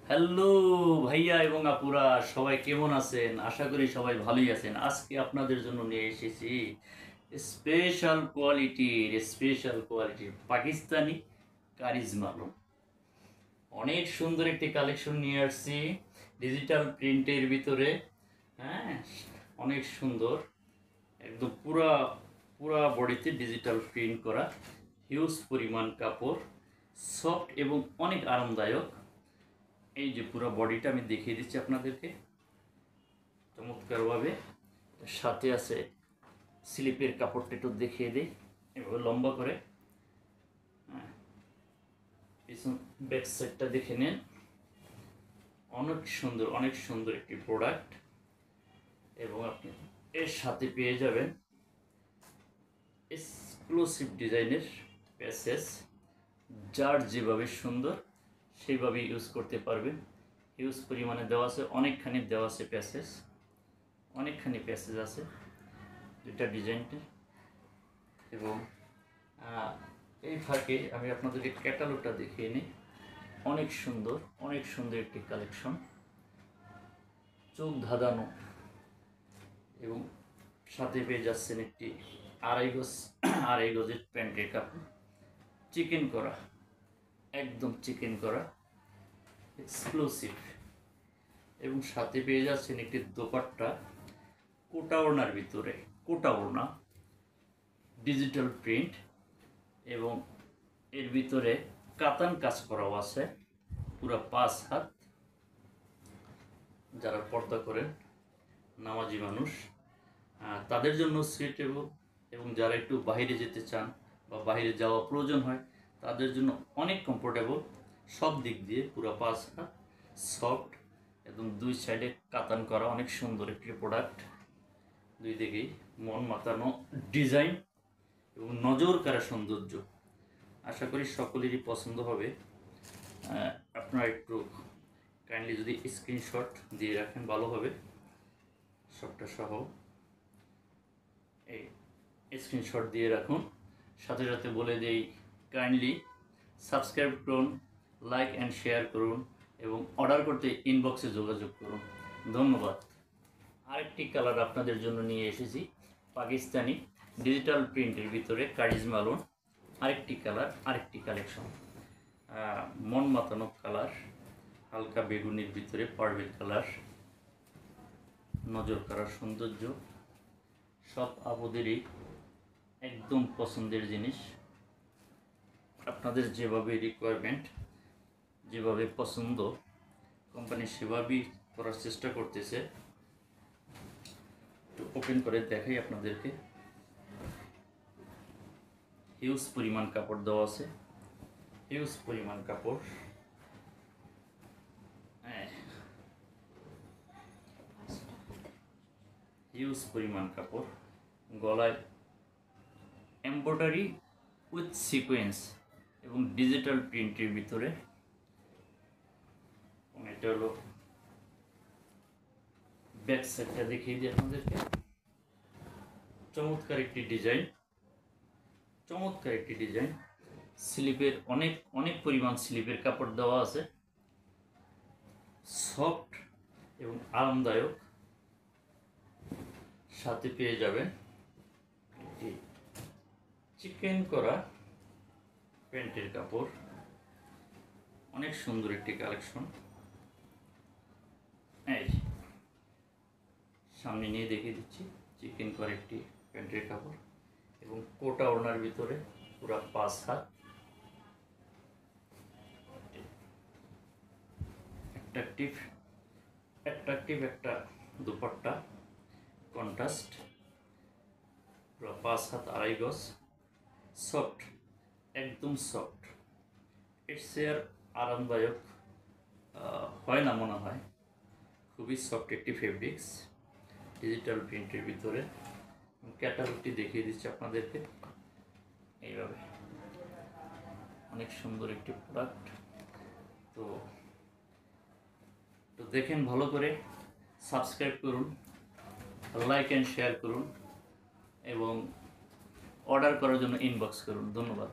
Hello ভাইয়া এবং আপুরা, সবাই কেমন আছেন? আশা করি সবাই ভালোই আছেন। আজকে আপনাদের জন্য নিয়ে এসেছি স্পেশাল কোয়ালিটির পাকিস্তানি কারিজমা লোন। অনেক সুন্দর একটি কালেকশন নিয়ে আসছি ডিজিটাল প্রিন্টের ভিতরে। হ্যাঁ, অনেক সুন্দর, একদম পুরা পুরা বডিতে ডিজিটাল প্রিন্ট করা, হিউজ পরিমাণ কাপড়, সফট এবং অনেক আরামদায়ক। এই যে পুরো বডিটা আমি দেখিয়ে দিচ্ছি আপনাদেরকে চমৎকারভাবে। সাথে আছে স্লিপের কাপড়টা, একটু দেখিয়ে দিই এভাবে লম্বা করে। হ্যাঁ, পিছন ব্যাক সাইডটা দেখে নেন। অনেক সুন্দর একটি প্রোডাক্ট। এবং আপনি এর সাথে পেয়ে যাবেন এক্সক্লুসিভ ডিজাইনের প্যাসেজ, যার যেভাবে সুন্দর সেইভাবে ইউজ করতে পারবেন। হিউজ পরিমাণে দেওয়া আছে, অনেকখানি দেওয়া আছে প্যাসেজ, অনেকখানি প্যাসেজ আছে দুইটা ডিজাইনটা। এবং এই ফাঁকে আমি আপনাদেরকে ক্যাটালগটা দেখিয়ে নিই। অনেক সুন্দর একটি কালেকশন, চোখ ধাঁধানো। এবং সাথে পেয়ে যাচ্ছেন একটি আড়াই গজের প্যান্টের কাপড়, চিকেন করা, একদম চিকেন করা, এক্সক্লুসিভ। এবং সাথে পেয়ে যাচ্ছেন একটি দোপাট্টা, কোটা ওড়নার ভিতরে, কোটা ওড়না, ডিজিটাল প্রিন্ট। এবং এর ভিতরে কাতান কাজ করাও আছে, পুরো 5 হাত। যারা পর্দা করেন, নামাজি মানুষ, তাদের জন্য সুইটেবল। এবং যারা একটু বাইরে যেতে চান বা বাইরে যাওয়া প্রয়োজন হয়, তাদের জন্য অনেক কমফোর্টেবল সব দিক দিয়ে। পুরো 5 হাত, সফট, একদম দুই সাইডে কাতান করা, অনেক সুন্দর একটি প্রোডাক্ট। দুই দিকেই মন মাতানো ডিজাইন এবং নজর কাড়া সৌন্দর্য। আশা করি সকলেরই পছন্দ হবে। আপনারা একটু কাইন্ডলি যদি স্ক্রিনশট দিয়ে রাখেন ভালো হবে, সবটা সহ এই স্ক্রিনশট দিয়ে রাখুন। সাথে সাথে বলে দেই, কাইন্ডলি সাবস্ক্রাইব করুন, লাইক অ্যান্ড শেয়ার করুন এবং অর্ডার করতে ইনবক্সে যোগাযোগ করুন। ধন্যবাদ। আরেকটি কালার আপনাদের জন্য নিয়ে এসেছি, পাকিস্তানি ডিজিটাল প্রিন্টের ভিতরে কারিজমা লোন। আরেকটি কালার, আরেকটি কালেকশন, মন মাতানো কালার, হালকা বেগুনির ভিতরে পার্পল কালার, নজর কাড়ার সৌন্দর্য। সব আপুদেরই একদম পছন্দের জিনিস। আপনাদের যেভাবে রিকোয়ারমেন্ট, যেভাবে পছন্দ, কোম্পানি সেভাবেই করার চেষ্টা করতেছে। একটু ওপেন করে দেখাই আপনাদেরকে। হিউজ পরিমাণ কাপড় দেওয়া আছে, হিউজ পরিমাণ কাপড়। হিউজ পরিমাণ কাপড়, গলায় এমব্রয়ডারি উইথ সিকোয়েন্স এবং ডিজিটাল প্রিন্টের ভিতরে। এটা হলো ব্যাক সাইডটা দেখিয়ে দিই আপনাদেরকে। চমৎকার একটি ডিজাইন, চমৎকার একটি ডিজাইন। স্লিপের অনেক পরিমাণ স্লিপের কাপড় দেওয়া আছে, সফট এবং আরামদায়ক। সাথে পেয়ে যাবেন একটি চিকেন করা প্যান্টের কাপড়। অনেক সুন্দর একটি কালেকশন। এই সামনে নিয়ে দেখিয়ে দিচ্ছি, চিকেন করা একটি প্যান্টের কাপড় এবং কোটা ওড়নার ভিতরে পুরো 5 হাত। অ্যাট্রাকটিভ একটা দুপাট্টা, কন্ট্রাস্ট, পুরো 5 হাত, আড়াই গজ, সফট, একদম সফট। এর চেয়ার আরামদায়ক হয় না মনে হয়। খুবই সফট একটি ফেব্রিক্স, ডিজিটাল প্রিন্টের ভিতরে। ক্যাটালগটি দেখিয়ে দিচ্ছি আপনাদেরকে এইভাবে। অনেক সুন্দর একটি প্রোডাক্ট। তো দেখেন ভালো করে, সাবস্ক্রাইব করুন, লাইক অ্যান্ড শেয়ার করুন এবং অর্ডার করার জন্য ইনবক্স করুন। ধন্যবাদ।